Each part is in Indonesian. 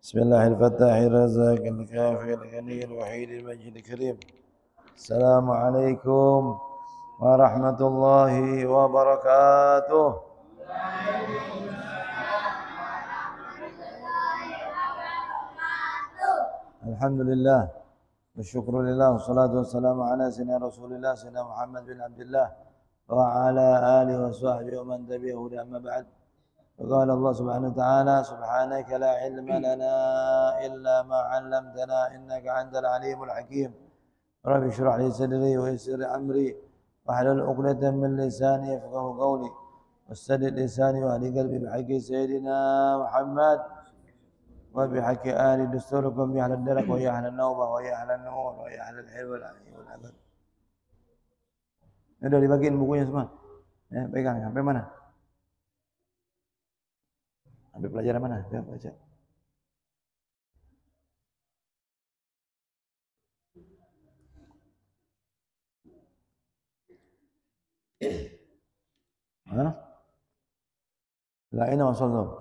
بسم الله الفتاح الرزاق الكافي الغني الوحيد المجيد الكريم. السلام عليكم ورحمة الله وبركاته. الحمد لله والشكر لله والصلاة والسلام على سيدنا رسول الله سيدنا محمد بن عبد الله وعلى آله وصحبه ومن تبعه أما بعد. وقال الله سبحانه وتعالى سبحانك لا علم لنا إلا ما علمتنا إنك أنت العليم الحكيم. رب اشرح لي صدري ويسر أمري واحلل عقدة من لساني يفقهوا قولي واستدد لساني واهدي قلبي بحق سيدنا محمد وبحق آل دستوركم يا أهل الدرك ويا أهل النوبة ويا أهل النور ويا أهل الحلم والعبد. Ini udah dibagiin bukunya semua. Ya, pegang sampai mana? Sampai pelajaran mana? Coba baca. Hah? La ina wasallam.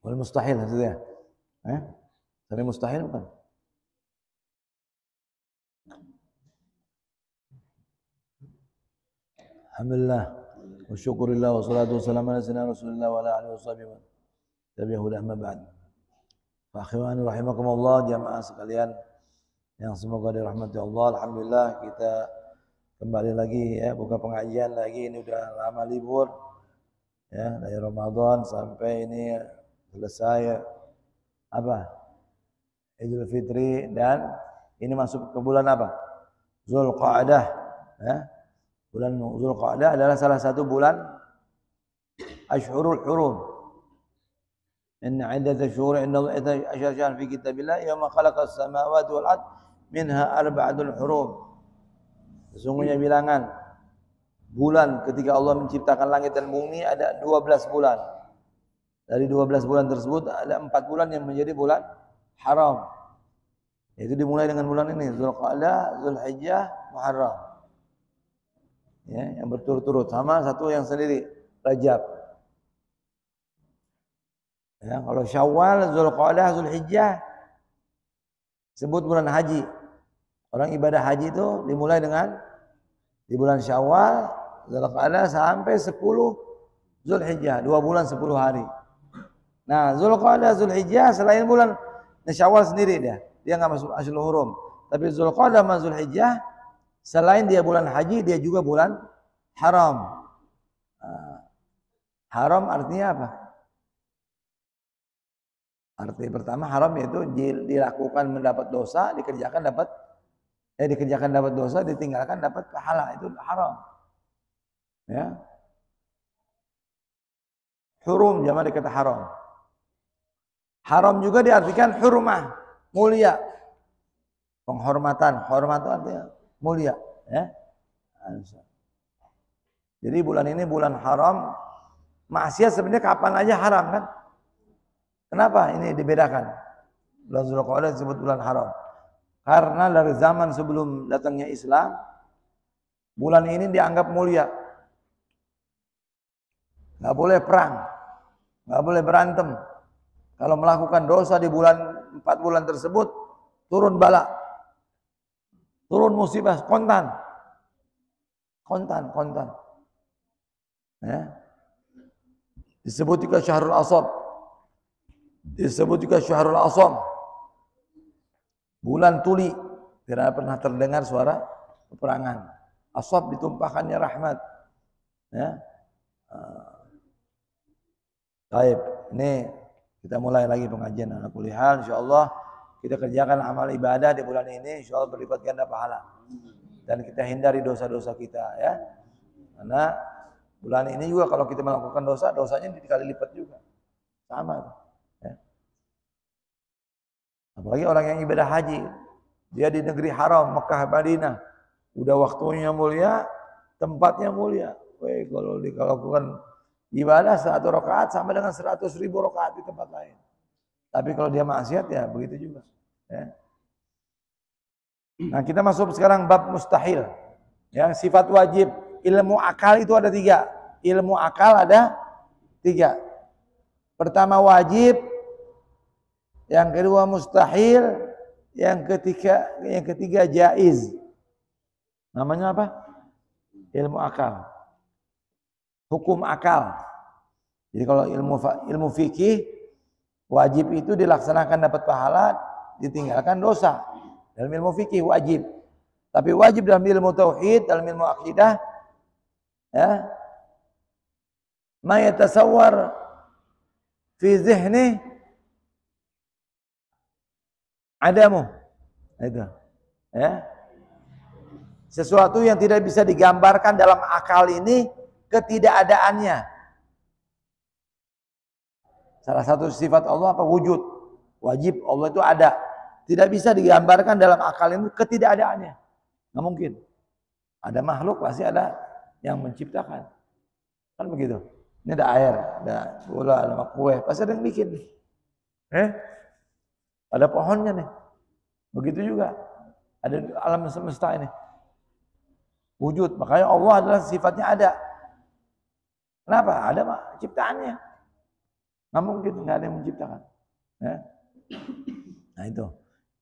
Wal mustahil itu ya. Dari mustahil bukan? Alhamdulillah wa syukurillah wa salatu wassalamu ala sayyidina Rasulillah wa ala alihi washabihi tabi'ahu amma ba'd. Fa akhwani rahimakumullah jamaah sekalian yang semoga dirahmati Allah. Alhamdulillah kita kembali lagi ya, buka pengajian lagi. Ini udah lama libur ya, dari Ramadan sampai ini selesai apa? Idul Fitri, dan ini masuk ke bulan apa? Zulqa'dah ya. Bulan Zulqa'dah adalah salah satu bulan Ashhurul Hurum. Inna 'iddatash shuhuri 'inda Allahi 12 syahran fi kitabillah yawma khalaqas samawati wal ard minha arba'atul hurum. Sesungguhnya bilangan bulan ketika Allah menciptakan langit dan bumi ada 12 bulan. Dari 12 bulan tersebut ada 4 bulan yang menjadi bulan haram. Itu dimulai dengan bulan ini, Zulqa'dah, Zulhijjah, Muharram. Ya, yang berturut-turut, sama satu yang sendiri, Rajab. Ya, kalau Syawal, Zulqa'dah, Zulhijjah sebut bulan haji. Orang ibadah haji itu dimulai dengan di bulan Syawal, Zulqa'dah sampai 10 Zulhijjah, 2 bulan 10 hari. Nah, Zulqa'dah, Zulhijjah selain bulan Syawal sendiri dia enggak masuk Ashhurul Hurum. Tapi Zulqa'dah sama Zulhijjah selain dia bulan haji, dia juga bulan haram. Haram artinya apa? Arti pertama haram yaitu dilakukan mendapat dosa, dikerjakan dapat dosa, ditinggalkan dapat pahala, itu haram. Ya. Hurum jamak dari kata haram. Haram juga diartikan hurmah, mulia. Penghormatan, hormat itu artinya mulia, ya. Jadi bulan ini bulan haram. Maksiat sebenarnya kapan aja haram kan? Kenapa ini dibedakan? Bulan Zulqa'dah disebut bulan haram. Karena dari zaman sebelum datangnya Islam, bulan ini dianggap mulia. Nggak boleh perang, nggak boleh berantem. Kalau melakukan dosa di 4 bulan tersebut, turun bala, turun musibah, kontan. Ya. Disebut juga Syahrul Asab. Disebut juga Syahrul Asam. Bulan tuli. Tidak pernah terdengar suara peperangan. Asab ditumpahkannya rahmat. Ya. Baik, ini kita mulai lagi pengajian ala kulli hal. Insyaallah kita kerjakan amal ibadah di bulan ini, insyaallah berlipat ganda pahala. Dan kita hindari dosa-dosa kita ya. Karena bulan ini juga kalau kita melakukan dosa, dosanya dikali lipat juga. Sama ya. Apalagi orang yang ibadah haji, dia di negeri haram, Mekah, Madinah. Udah waktunya mulia, tempatnya mulia. Weh, kalau dilakukan ibadah 1 rakaat sama dengan 100.000 rakaat di tempat lain. Tapi kalau dia maksiat ya begitu juga. Ya. Nah, kita masuk sekarang bab mustahil. Ya, sifat wajib ilmu akal itu ada 3. ilmu akal ada 3. Pertama wajib, yang kedua mustahil, yang ketiga jaiz. Namanya apa? Ilmu akal. Hukum akal. Jadi kalau ilmu fikih, wajib itu dilaksanakan dapat pahala, ditinggalkan dosa. Dalam ilmu fikih wajib. Tapi wajib dalam ilmu tauhid, dalam ilmu akidah, ya, ma yatasawwar fi zihni adamu. Itu. Ya. Sesuatu yang tidak bisa digambarkan dalam akal ini ketidakadaannya. Salah satu sifat Allah apa? Wujud. Wajib Allah itu ada. Tidak bisa digambarkan dalam akal ini ketidakadaannya. Nggak mungkin. Ada makhluk pasti ada yang menciptakan. Kan begitu. Ini ada air, ada gula, ada kue, pasti ada yang bikin. Ada pohonnya nih. Begitu juga. Ada alam semesta ini. Wujud. Makanya Allah adalah sifatnya ada. Kenapa? Ada ciptaannya. Nggak mungkin nggak ada yang menciptakan. Ya. Nah itu.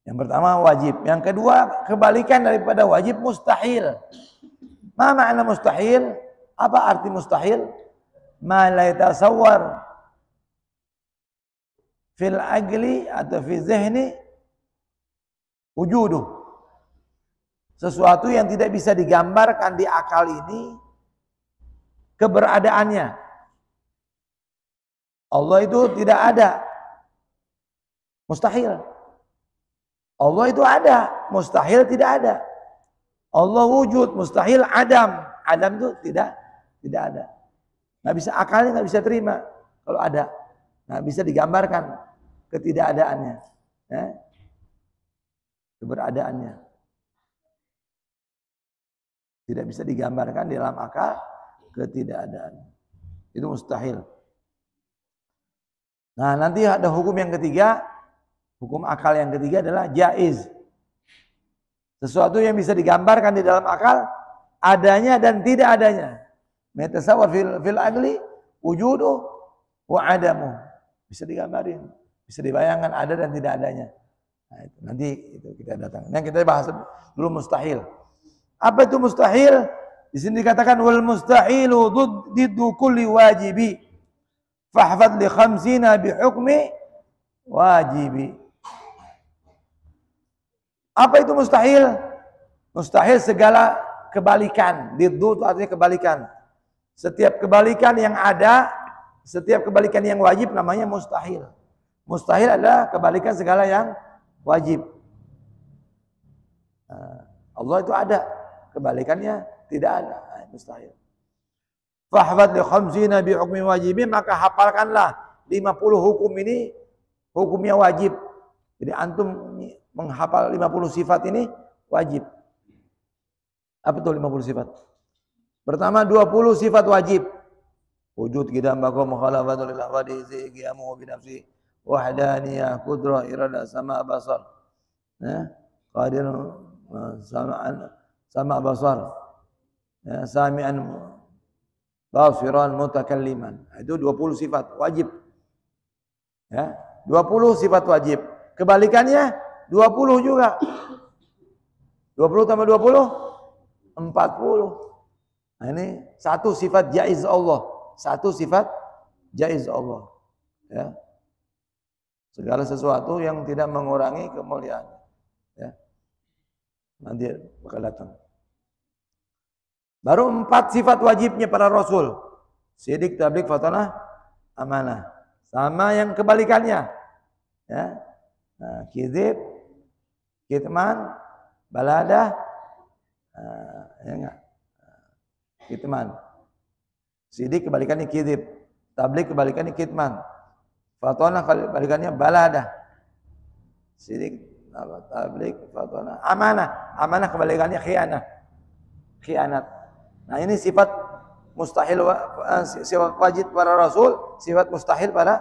Yang pertama wajib. Yang kedua kebalikan daripada wajib, mustahil. Ma makna mustahil? Apa arti mustahil? Ma la yatasawwar fil aqli atau fi zihni wujuduh. Sesuatu yang tidak bisa digambarkan di akal ini keberadaannya. Allah itu tidak ada. Mustahil. Allah itu ada, mustahil tidak ada. Allah wujud, mustahil adam. Adam itu tidak ada. Nggak bisa, akalnya nggak bisa terima kalau ada. Nggak bisa digambarkan ketidakadaannya, ya. Keberadaannya tidak bisa digambarkan di dalam akal ketidakadaan. Itu mustahil. Nah nanti ada hukum yang ketiga. Hukum akal yang ketiga adalah jaiz. Sesuatu yang bisa digambarkan di dalam akal, adanya dan tidak adanya. Metasawwar fil aqli wujudu wa adamu. Bisa digambarin, bisa dibayangkan ada dan tidak adanya. Nah, itu nanti itu kita datang. Yang kita bahas dulu mustahil. Apa itu mustahil? Di sini dikatakan wal mustahilu diddu kulli wajibi. Fahfad li khamsina bi hukmi wajibi. Apa itu mustahil? Mustahil segala kebalikan. Diddu itu artinya kebalikan. Setiap kebalikan yang ada, setiap kebalikan yang wajib namanya mustahil. Mustahil adalah kebalikan segala yang wajib. Allah itu ada, kebalikannya tidak ada. Mustahil. Fahfad li khamsina bi hukmi wajibi, maka hafalkanlah 50 hukum ini hukumnya wajib. Jadi antum menghafal 50 sifat ini wajib. Apa itu 50 sifat? Pertama 20 sifat wajib. Wujud qidam baqa mukhalafatul lil ahwadisi qiyamu bi nafsi wahdaniyah qudrah irada sama basar. Ya, qadir sama basar. Ya, sami'an basiran mutakalliman. Itu 20 sifat wajib. Ya, 20 sifat wajib. Kebalikannya 20 juga. 20 tambah 20 40. Nah ini satu sifat jaiz Allah. Satu sifat jaiz Allah. Ya. Segala sesuatu yang tidak mengurangi kemuliaan. Ya. Nanti bakal datang. Baru 4 sifat wajibnya para rasul. Sidik, tabligh, fatanah, amanah. Sama yang kebalikannya. Ya. Nah, kizib, kitman, baladah, ya enggak? Kitman. Sidik kebalikannya kizib, tabligh kebalikannya kitman, fatanah kebalikannya baladah. Sidik, tabligh, fatanah, amanah. Amanah kebalikannya khianah. Khianat. Nah, ini sifat mustahil, sifat wajib para rasul, sifat mustahil para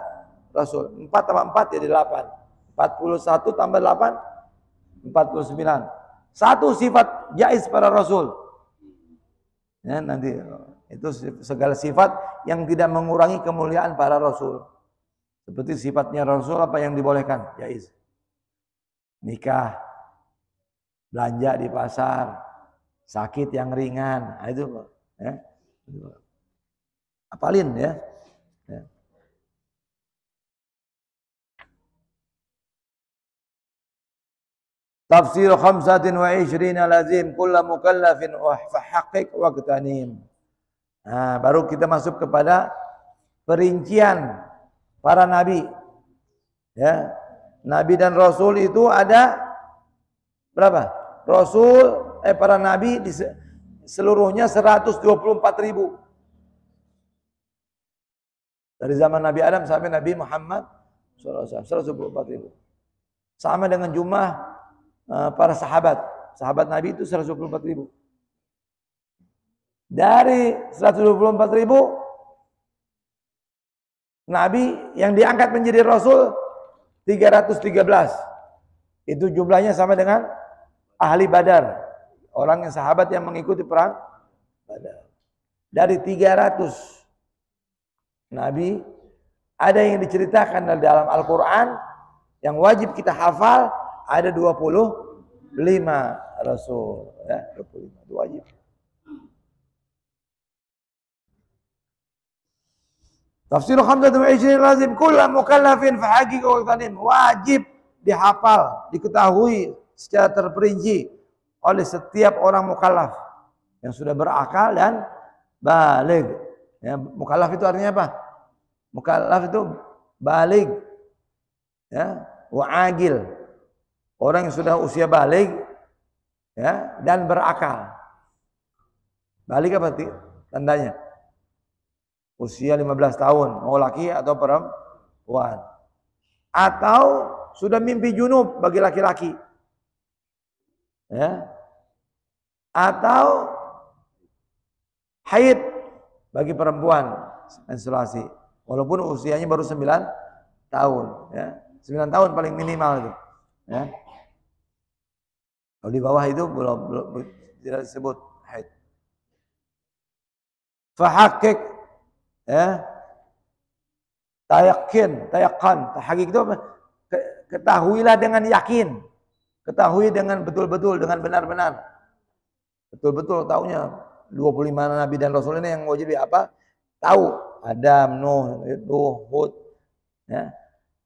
rasul. 4 tambah 4 jadi 8. 41 tambah 8 49. Satu sifat jaiz para rasul. Ya, nanti itu segala sifat yang tidak mengurangi kemuliaan para rasul. Seperti sifatnya rasul apa yang dibolehkan? Jaiz. Nikah, belanja di pasar, sakit yang ringan, nah, itu ya. Apalin ya. Ya. Tafsir 25 lazim kullu mukallafin fahaqqiq waqtanim. Nah, baru kita masuk kepada perincian para nabi. Ya. Nabi dan rasul itu ada berapa? Para nabi seluruhnya 124.000. Dari zaman Nabi Adam sampai Nabi Muhammad SAW 124.000. Sama dengan jumlah para sahabat. Sahabat Nabi itu 124.000. Dari 124.000 Nabi yang diangkat menjadi Rasul 313. Itu jumlahnya sama dengan ahli Badar. Orang yang sahabat yang mengikuti perang Badar. Dari 300 Nabi, ada yang diceritakan dalam Al-Quran yang wajib kita hafal, ada 25 Rasul. Ya, 25 itu wajib. Tafsir 25 lazim kullu mukallafin fahaqqiq waqtanim. Wajib dihafal, diketahui secara terperinci oleh setiap orang mukallaf yang sudah berakal dan baligh. Ya, mukallaf itu artinya apa? Mukallaf itu baligh. Ya, wa'agil. Orang yang sudah usia baligh ya, dan berakal. Baligh apa tandanya? Usia 15 tahun, mau laki atau perempuan. Atau sudah mimpi junub bagi laki-laki. Ya. Atau haid bagi perempuan, menstruasi. Walaupun usianya baru 9 tahun, ya. 9 tahun paling minimal itu, ya. Kalau di bawah itu belum tidak disebut haid. Fahaqqiq, ya. Tayakkan, tahqiq itu apa? Ketahuilah dengan yakin. Ketahui dengan betul-betul, dengan benar-benar. Betul-betul tahunya 25 nabi dan rasul ini yang wajib apa? Tahu. Adam, Nuh, Hud. Ya.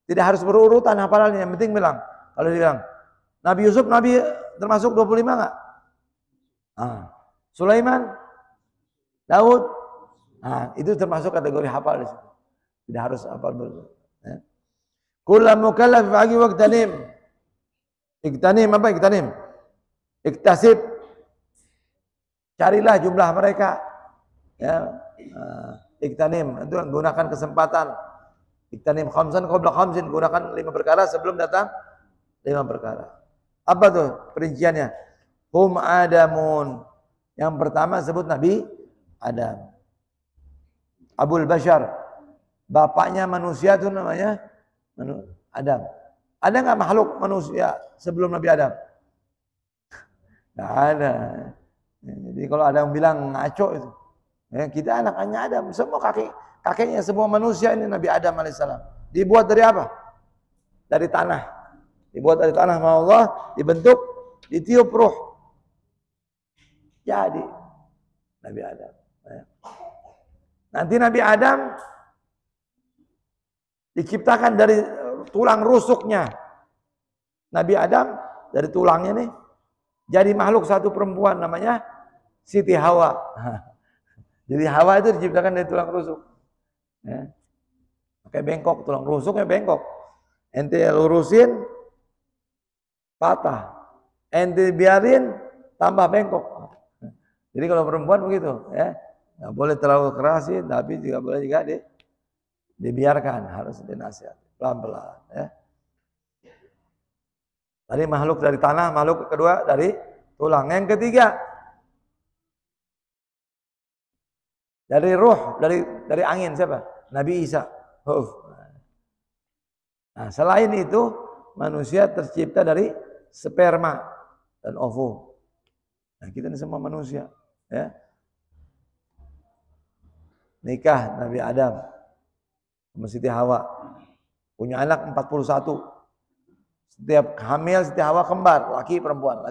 Tidak harus berurutan hafalannya, yang penting bilang. Kalau dibilang Nabi Yusuf, Nabi termasuk 25 enggak? Sulaiman, Daud, itu termasuk kategori hafal di situ. Tidak harus hafal betul. Ya. Kullu mukallaf bagi waqtanim. Iktanim apa iktanim? Iktasib. Carilah jumlah mereka. Ya. Iktanim itu gunakan kesempatan. Iktanim khamsan qabla khamsin, gunakan 5 perkara sebelum datang 5 perkara. Apa tuh perinciannya? Hum Adamun. Yang pertama sebut Nabi Adam. Abul Bashar. Bapaknya manusia itu namanya Adam. Ada enggak makhluk manusia sebelum Nabi Adam? Enggak ada. Jadi kalau ada yang bilang ngaco itu. Ya, kita anaknya Adam, semua kakeknya semua manusia ini Nabi Adam alaihissalam. Dibuat dari apa? Dari tanah. Dibuat dari tanah sama Allah, dibentuk, ditiup ruh. Jadi Nabi Adam. Ya. Nanti Nabi Adam diciptakan dari tulang rusuknya. Nabi Adam dari tulangnya nih jadi makhluk satu perempuan namanya Siti Hawa. Jadi Hawa itu diciptakan dari tulang rusuk. Ya. Kayak bengkok, tulang rusuknya bengkok. Ente lurusin, patah. Ente biarin, tambah bengkok. Jadi kalau perempuan begitu, ya, nggak boleh terlalu kerasin, tapi juga boleh juga dibiarkan, harus dinasihati pelan-pelan. Ya. Tadi makhluk dari tanah, makhluk kedua dari tulang. Yang ketiga dari ruh, dari angin siapa? Nabi Isa. Nah, selain itu manusia tercipta dari sperma dan ovo. Nah, kita ini semua manusia, ya. nikah Nabi Adam sama Siti Hawa. Punya anak 41. Setiap hamil Siti Hawa kembar, laki perempuan.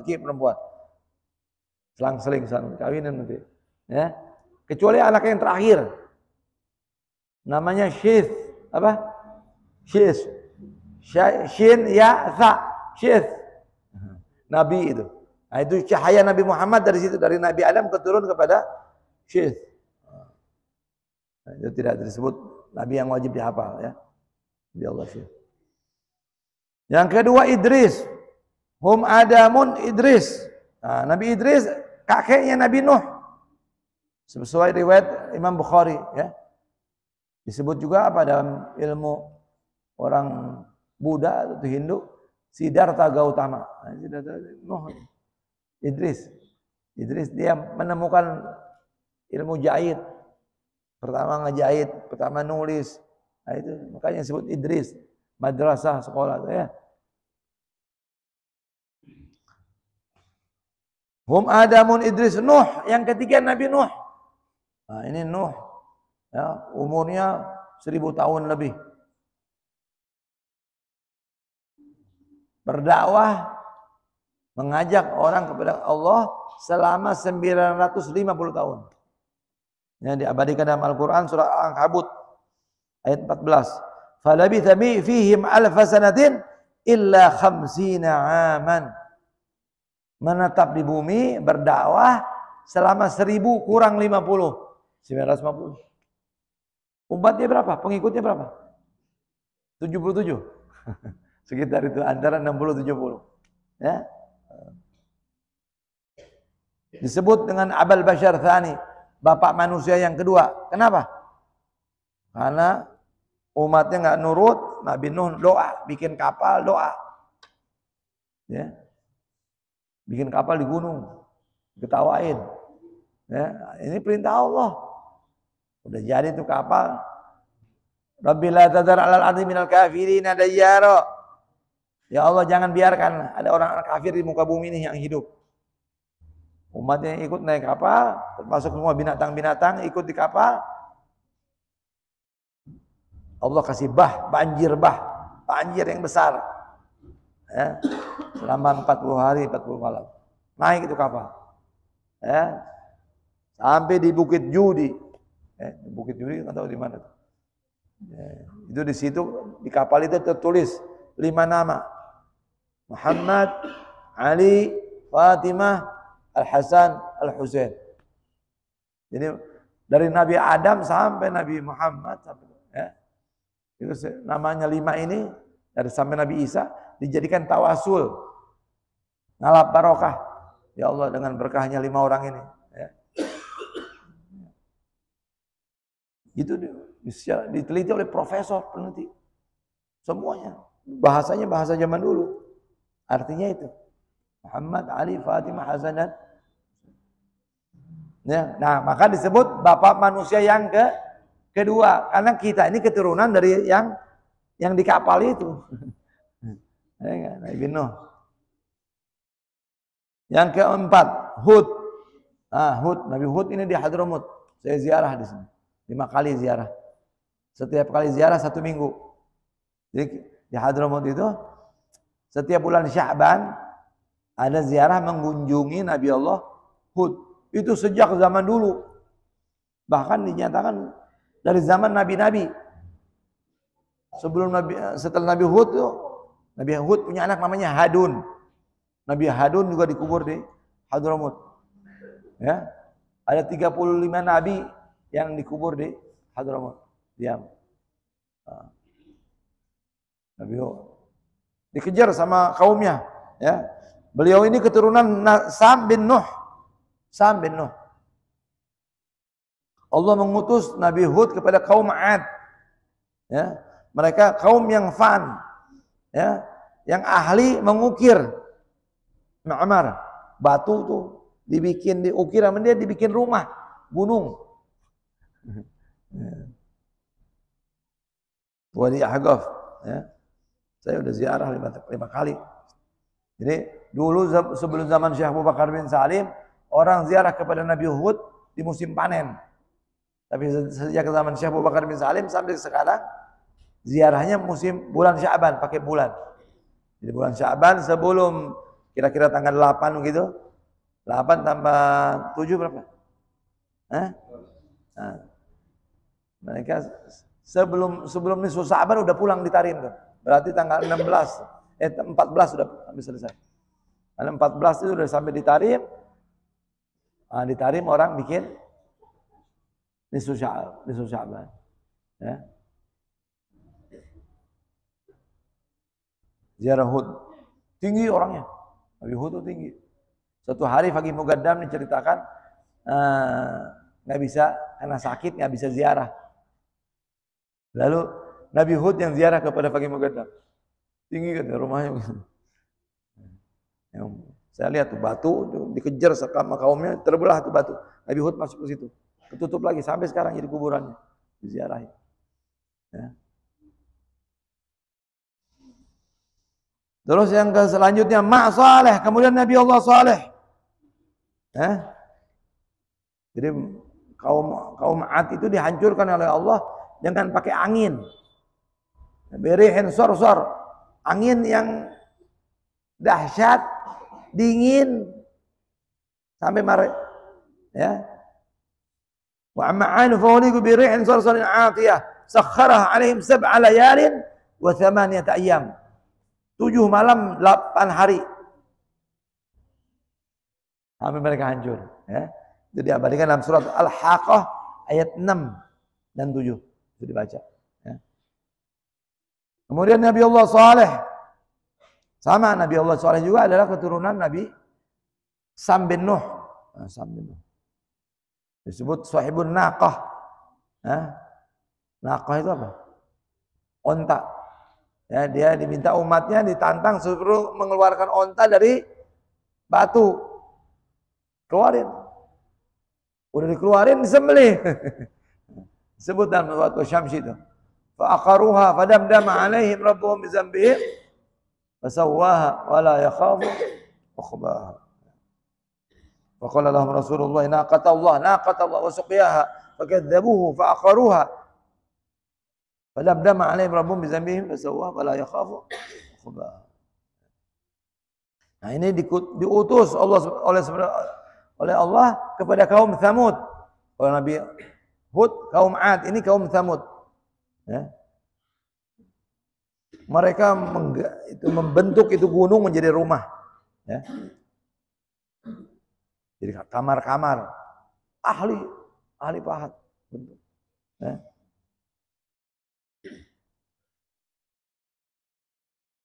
Selang-seling kawinin nanti. Ya. Kecuali anak yang terakhir. Namanya Syith. Apa? Syith. Shin ya tha. Syith. Nabi itu. Nah, itu cahaya Nabi Muhammad dari situ, dari Nabi Adam keturun kepada Syith. Nah, itu tidak disebut Nabi yang wajib dihafal ya. Nabi Allah Syith. Yang kedua Idris. Hum Adamun Idris. Nah, Nabi Idris kakeknya Nabi Nuh. Sesuai riwayat Imam Bukhari ya. Disebut juga apa dalam ilmu orang Buddha atau Hindu, Siddhartha Gautama. Nuh. Idris dia menemukan ilmu jahit. Pertama ngejahit, pertama nulis. Nah, itu makanya disebut Idris. Madrasah sekolah ya. Hum Adamun Idris Nuh, yang ketiga Nabi Nuh. Nah, ini Nuh ya, umurnya 1000 tahun lebih. Berdakwah mengajak orang kepada Allah selama 950 tahun. Yang diabadikan dalam Al-Qur'an surah Al-Ankabut ayat 14. Falabitha fihim alfa sanatin illa 50 aman. Menetap di bumi berdakwah selama 1000 kurang 50. 950. Umatnya berapa? Pengikutnya berapa? 77. Sekitar itu antara 60-70. Ya. Disebut dengan Abul Bashar Tsani, bapak manusia yang kedua. Kenapa? Karena umatnya nggak nurut, Nabi Nuh doa, bikin kapal doa. Ya. Bikin kapal di gunung, ketawain. Ya, ini perintah Allah. Udah jadi tuh kapal. Rabbi la tadhar 'alal ardi minal kafirin dayyara. Ya Allah, jangan biarkan ada orang kafir di muka bumi ini yang hidup. Umatnya ikut naik kapal, termasuk semua binatang-binatang ikut di kapal. Allah kasih banjir yang besar. Ya, selama 40 hari 40 malam naik itu kapal ya, sampai di Bukit Judi ya, Bukit Judi nggak tahu di mana ya, itu di situ di kapal itu tertulis 5 nama: Muhammad, Ali, Fatimah, Al-Hasan, Al-Husain. Jadi dari Nabi Adam sampai Nabi Muhammad ya, itu namanya 5 ini dari sampai Nabi Isa dijadikan tawasul, ngalap barokah. Ya Allah, dengan berkahnya 5 orang ini. Ya. Itu diteliti oleh profesor peneliti. Semuanya. Bahasanya bahasa zaman dulu. Artinya itu. Muhammad, Ali, Fatimah, Hasan dan ya. Nah, maka disebut bapak manusia yang kedua. Karena kita ini keturunan dari yang di kapal itu. Nabi Nuh. Yang keempat, Hud. Hud, Nabi Hud ini di Hadramut. Saya ziarah di sini. 5 kali ziarah. Setiap kali ziarah 1 minggu. Jadi di Hadramut itu setiap bulan Sya'ban ada ziarah mengunjungi Nabi Allah Hud. Itu sejak zaman dulu. Bahkan dinyatakan dari zaman nabi-nabi. Setelah Nabi Hud itu, Nabi Hud punya anak namanya Hadun. Nabi Hadun juga dikubur di Hadramut. Ya. Ada 35 nabi yang dikubur di Hadramut. Diam. Nabi Hud dikejar sama kaumnya, ya. Beliau ini keturunan Sam bin Nuh. Sam bin Nuh. Allah mengutus Nabi Hud kepada kaum Ad. Ya. Mereka kaum yang fan. Ya, yang ahli mengukir ma'mar, batu tuh dibikin diukir sama dia, dibikin rumah gunung. Wadi Ahqaf ya. Saya udah ziarah 5 kali. Jadi dulu sebelum zaman Syekh Abu Bakar bin Salim, orang ziarah kepada Nabi Hud di musim panen. Tapi sejak zaman Syekh Abu Bakar bin Salim sampai sekarang ziarahnya musim bulan Sya'ban, pakai bulan. Jadi bulan Sya'ban sebelum kira-kira tanggal 8 gitu. 8 tambah 7 berapa? Nah, mereka sebelum nisfu Sya'ban udah pulang di Tarim tuh. Berarti tanggal 14 sudah habis selesai. Karena 14 itu sudah sampai di Tarim. Nah, di Tarim orang bikin nisfu Sya'ban. Ya. Ziarah Hud. Tinggi orangnya. Nabi Hud itu tinggi. Suatu hari Faqih Muqaddam diceritakan nggak bisa karena sakit nggak bisa ziarah. Lalu Nabi Hud yang ziarah kepada Faqih Muqaddam. Tinggi kan rumahnya. Saya lihat tuh batu dikejar sama kaumnya, terbelah tuh batu. Nabi Hud masuk ke situ. Ketutup lagi sampai sekarang jadi kuburannya. Diziarahi. Ya. Terus yang selanjutnya Ma' Saleh, kemudian Nabi Allah Saleh. Ya. Jadi kaum Ad itu dihancurkan oleh Allah dengan pakai angin. Berihin sor-sor, angin yang dahsyat, dingin sampai marah. Ya. Wa amma 'anu fawliqu bi rihin sarsarin 'atiyah sakhkharaha 'alaihim 7 layalin wa 8 ayyam. 7 malam 8 hari. Sampai mereka hancur, ya. Jadi abadikan dalam surat Al-Haqqah ayat 6 dan 7 itu dibaca, ya. Kemudian Nabi Allah Saleh. Sama Nabi Allah Saleh juga adalah keturunan Nabi Sam bin Nuh. Sam bin Nuh. Disebut sahibun naqah. Naqah itu apa? Onta. Ya, dia diminta umatnya ditantang suruh mengeluarkan onta dari batu. Keluarin. Udah dikeluarin disembelih. Disebut dalam suatu Syams itu. Fa aqaruha fadamdama alaihim rabbuhum bi dzambihim fasawwaha wa la yakhafu uqbaha. Wa qala lahum Rasulullah naqatallah wa suqiyaha fakadzabuhu fa aqaruha fadamdama alaihim rabbuhum bi dzambihim fasawwaha wa la yakhafu uqbaha. Nah, ini diutus oleh Allah kepada kaum Tsamud. Oleh Nabi Hud, kaum Ad, ini kaum Tsamud. Ya. Mereka membentuk itu gunung menjadi rumah. Ya. Jadi kamar-kamar. Ahli pahat. Bentuk. Ya.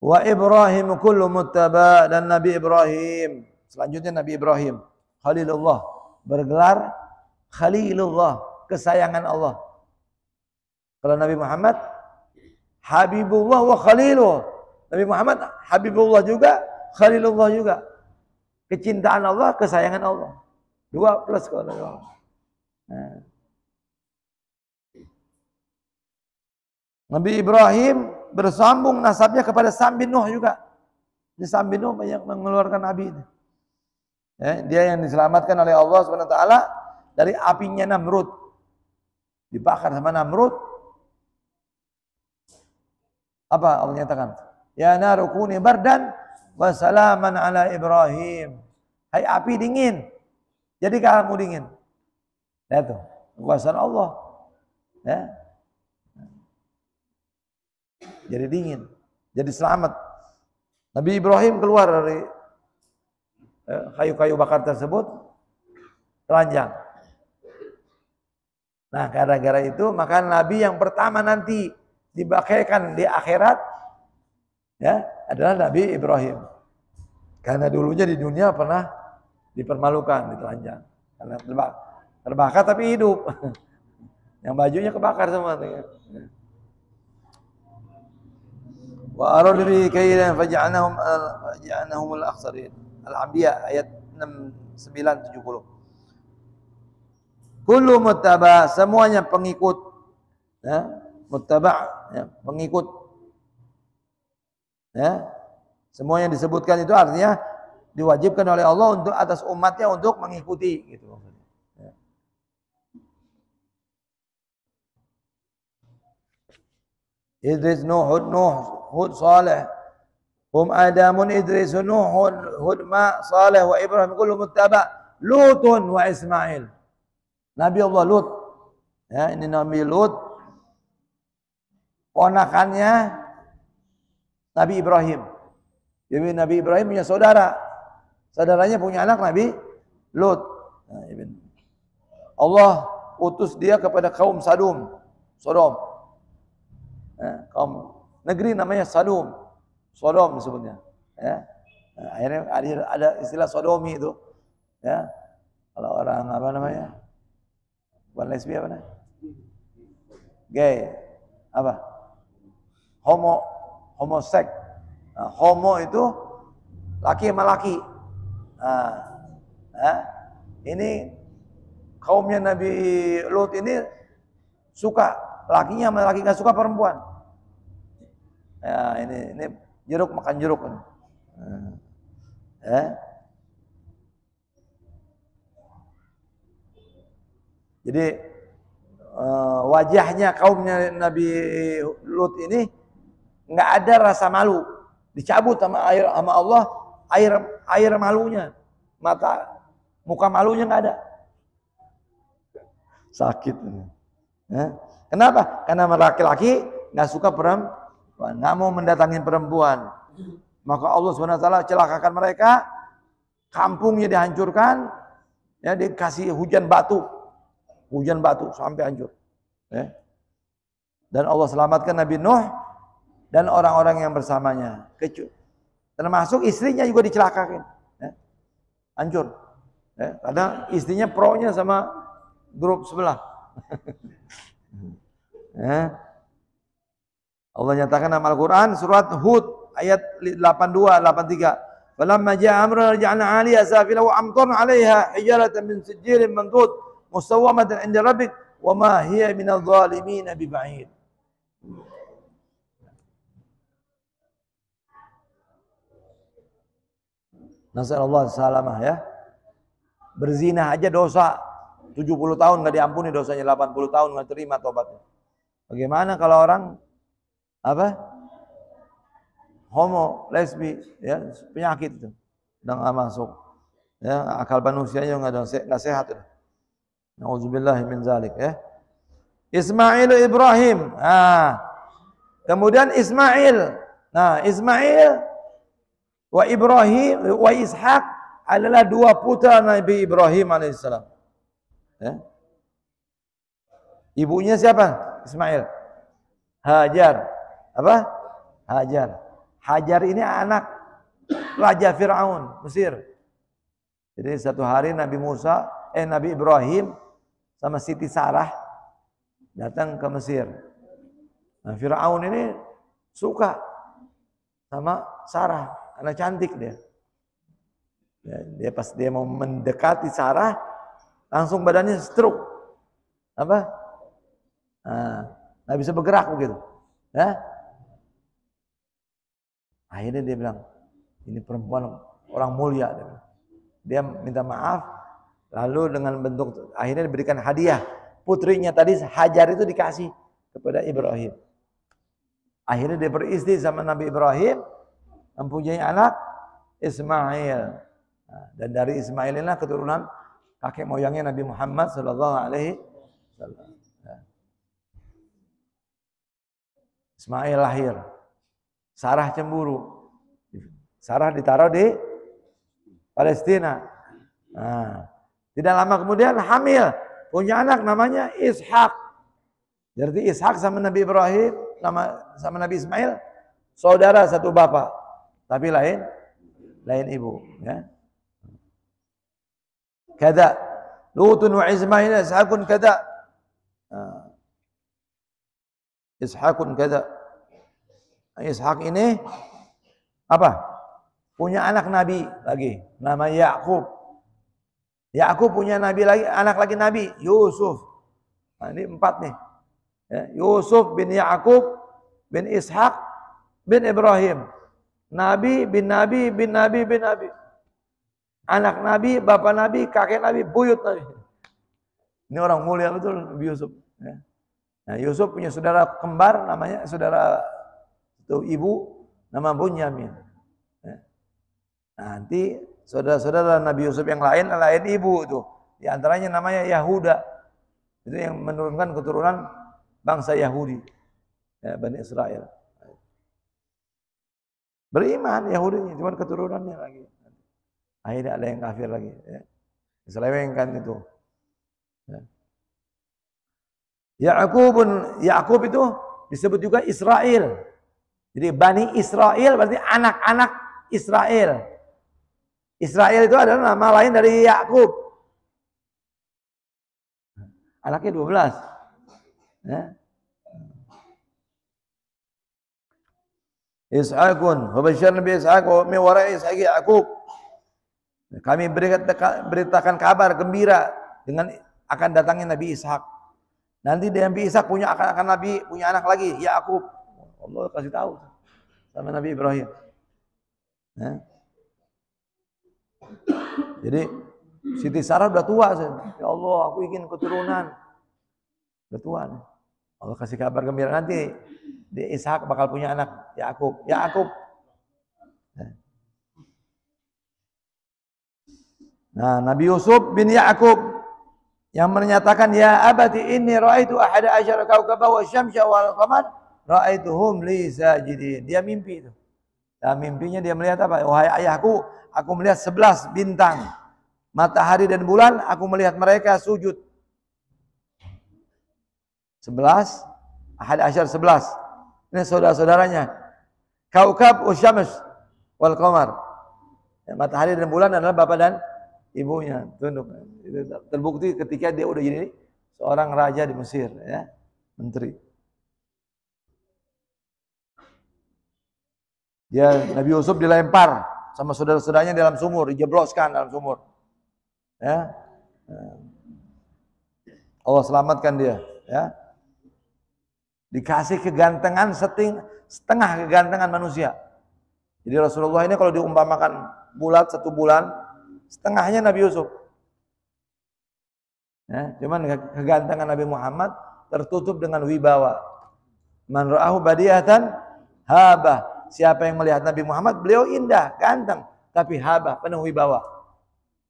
Wa Ibrahim kullu muttaba, dan Nabi Ibrahim. Selanjutnya Nabi Ibrahim. Khalilullah, bergelar Khalilullah, kesayangan Allah. Kalau Nabi Muhammad Habibullah wa Khalilullah. Nabi Muhammad Habibullah juga, Khalilullah juga. Kecintaan Allah, kesayangan Allah. 2 plus kalau Allah. Nah. Nabi Ibrahim bersambung nasabnya kepada Sam bin Nuh juga. Ini Sam bin Nuh banyak mengeluarkan nabi ini. Ya, dia yang diselamatkan oleh Allah SWT dari apinya Namrud. Dibakar sama Namrud. Apa Allah nyatakan? Ya naru kuni bardan wa salaman ala Ibrahim. Hai api dingin, jadi kamu dingin. Ya tuh, kekuasaan Allah. Ya. Jadi dingin, jadi selamat. Nabi Ibrahim keluar dari kayu-kayu bakar tersebut telanjang. Nah, gara-gara itu maka Nabi yang pertama nanti dibakaikan di akhirat ya adalah Nabi Ibrahim. Karena dulunya di dunia pernah dipermalukan, ditelanjang. Karena terbakar tapi hidup. Yang bajunya kebakar semua. Wa aradu bi kaidan faj'alnahum al-akhsarin. Al-Anbiya ayat 69-70. Kullu muttaba, semuanya pengikut. Ya, muttaba, ya, pengikut. Ya. Semua yang disebutkan itu artinya diwajibkan oleh Allah untuk atas umatnya untuk mengikuti gitu. Ya. Idris, Nuh, Hud, Saleh. Hum Adamun, Idris, Nuh, Hud, Ma, Saleh wa Ibrahim kullu muttaba. Lutun wa Ismail. Nabi Allah Lut. Ya, ini Nabi Lut. Ponakannya Nabi Ibrahim. Jadi Nabi Ibrahim punya saudara. Saudaranya punya anak Nabi Lut. Nah, Allah utus dia kepada kaum Sodom. Kaum negeri namanya Sodom disebutnya. Ya. Nah, akhirnya ada istilah sodomi itu. Ya. Kalau orang apa namanya? Bukan lesbi apa namanya? Gay. Apa? Homoseks. Nah, homo itu laki sama laki. Nah, ini kaumnya Nabi Lut ini suka lakinya sama laki, nggak suka perempuan. Ya, ini jeruk makan jeruk. Jadi wajahnya kaumnya Nabi Lut ini nggak ada rasa malu, dicabut sama Allah air malunya, muka malunya nggak ada, sakit. Kenapa? Karena laki-laki nggak suka perempuan, nggak mau mendatangi perempuan, maka Allah SWT celakakan mereka, kampungnya dihancurkan, ya dikasih hujan batu sampai hancur. Dan Allah selamatkan Nabi Nuh dan orang-orang yang bersamanya. Termasuk istrinya juga dicelakakan. Hancur. Karena istrinya pro-nya sama grup sebelah. Allah nyatakan dalam Al-Quran surat Hud ayat 82-83. Falamma ja'a amruna ja'alna 'aliyaha safilaha wa amtarna 'alaiha hijaratan min sijilin mandud musawwamatan 'inda rabbik wa ma hiya minadh dhalimin biba'id. Nasallallahu salamah ya. Berzina aja dosa 70 tahun nggak diampuni dosanya, 80 tahun nggak terima tobatnya. Bagaimana kalau orang homo, lesbi, ya penyakit itu udah nggak masuk, ya akal manusianya nggak sehat. Nauzubillah min zalik ya. Ismail Ibrahim. Kemudian Ismail. Ismail wa Ibrahim wa Ishak adalah dua putra Nabi Ibrahim alaihissalam. Ya. Ibunya siapa? Ismail. Hajar. Apa? Hajar. Hajar ini anak Raja Fir'aun, Mesir. Jadi satu hari Nabi Ibrahim sama Siti Sarah datang ke Mesir. Nah, Fir'aun ini suka sama Sarah karena cantik dia. Dia pas dia mau mendekati Sarah, langsung badannya stroke. Nggak bisa bergerak begitu. Ya? Akhirnya dia bilang, ini perempuan orang mulia. Dia minta maaf, lalu dengan bentuk akhirnya diberikan hadiah. Putrinya tadi Hajar itu dikasih kepada Ibrahim. Akhirnya dia beristri sama Nabi Ibrahim, mempunyai anak Ismail. Dan dari Ismail inilah keturunan kakek moyangnya Nabi Muhammad sallallahu alaihi wasallam. Ismail lahir. Sarah cemburu. Sarah ditaruh di Palestina. Tidak lama kemudian hamil, punya anak namanya Ishak. Jadi Ishak sama Nabi Ibrahim, sama Nabi Ismail, saudara satu bapak, tapi lain ibu. Ya. Kada Lutun wa Ismail Ishakun kada. Ishakun kada. Ishak ini apa? Punya anak Nabi lagi, nama Yakub. Yakub punya anak lagi Nabi, Yusuf. Nah, ini 4 nih. Ya, Yusuf bin Yakub bin Ishak bin Ibrahim. Nabi bin Nabi bin Nabi bin Nabi. Anak Nabi, bapak Nabi, kakek Nabi, buyut Nabi. Ini orang mulia betul Nabi Yusuf. Ya. Nah, Yusuf punya saudara kembar namanya saudara itu ibu nama Bunyamin. Nanti saudara-saudara Nabi Yusuf yang lain ibu itu. Di antaranya namanya Yahuda. Itu yang menurunkan keturunan bangsa Yahudi. Ya, Bani Israel. Beriman Yahudi, cuma keturunannya lagi. Akhirnya ada yang kafir lagi. Ya. Diselewengkan itu. Ya. Yakub itu disebut juga Israel. Jadi Bani Israel berarti anak-anak Israel. Israel itu adalah nama lain dari Yakub. Anaknya 12. Ya. Ishaqun, wa basyarna bi Ishaq wa min wara'i Ishaq Yakub. Kami beritakan kabar gembira dengan akan datangnya Nabi Ishak. Nanti Nabi Ishak akan Nabi punya anak lagi, Yakub. Allah kasih tahu sama Nabi Ibrahim. Ya. Jadi Siti Sarah udah tua. Ya Allah, aku ingin keturunan. Udah tua. Allah kasih kabar gembira nanti di Ishak bakal punya anak Yakub. Yakub. Nah, Nabi Yusuf bin Yakub yang menyatakan ya abati inni raaitu ahada asyara kaukaba wasyamsa wal qamar raaituhum li sajidin. Dia mimpi itu. Nah, mimpinya dia melihat apa? Wahai ayahku, aku melihat 11 bintang. Matahari dan bulan, aku melihat mereka sujud. 11, ahad asyar 11. Ini saudara-saudaranya. Kaukab usyams wal qamar. Ya, matahari dan bulan adalah bapak dan ibunya. Tunduk. Itu terbukti ketika dia udah jadi seorang raja di Mesir, ya, menteri. Dia Nabi Yusuf dilempar sama saudara-saudaranya dalam sumur, dijebloskan dalam sumur. Ya. Allah selamatkan dia, ya. Dikasih kegantengan setengah kegantengan manusia. Jadi Rasulullah ini kalau diumpamakan bulat 1 bulan, setengahnya Nabi Yusuf. Ya, cuman kegantengan Nabi Muhammad tertutup dengan wibawa. Man ra'ahu badiatan habah. Siapa yang melihat Nabi Muhammad, beliau indah, ganteng, tapi habah, penuh wibawa.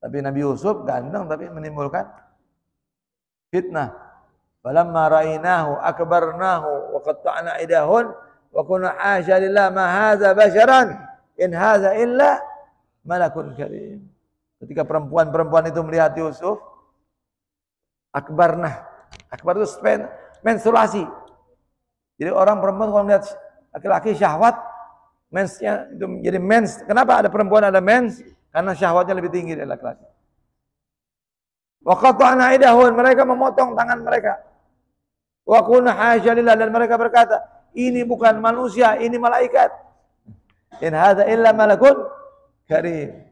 Tapi Nabi Yusuf ganteng tapi menimbulkan fitnah. Falamma ra'ainahu akbarnahu wa qatta'na idahun wa kunna hasya lillah ma hadza basharan in hadza illa malakun karim. Ketika perempuan-perempuan itu melihat Yusuf, akbar itu menstruasi. Jadi orang perempuan kalau melihat laki-laki syahwat, mensnya itu menjadi mens. Kenapa ada perempuan ada mens? Karena syahwatnya lebih tinggi dari laki-laki. Wa qata'na aydahum, mereka memotong tangan mereka. Wa kunna hasya lillah, dan mereka berkata, ini bukan manusia, ini malaikat. In hadza illa malakun karim.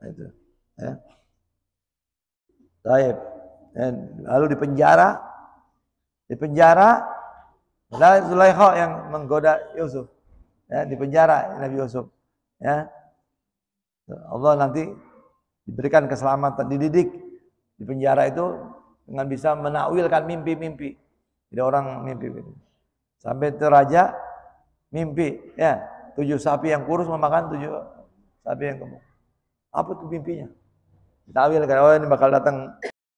Itu, ya. Baik. Lalu di penjara Zulaikha yang menggoda Yusuf. Ya, di penjara Nabi Yusuf. Ya. Allah nanti diberikan keselamatan, dididik di penjara itu dengan bisa menakwilkan mimpi-mimpi. Jadi orang mimpi. Sampai itu raja mimpi, ya, 7 sapi yang kurus memakan 7 sapi yang gemuk. Apa tuh mimpinya? Takwilkan, oh ini bakal datang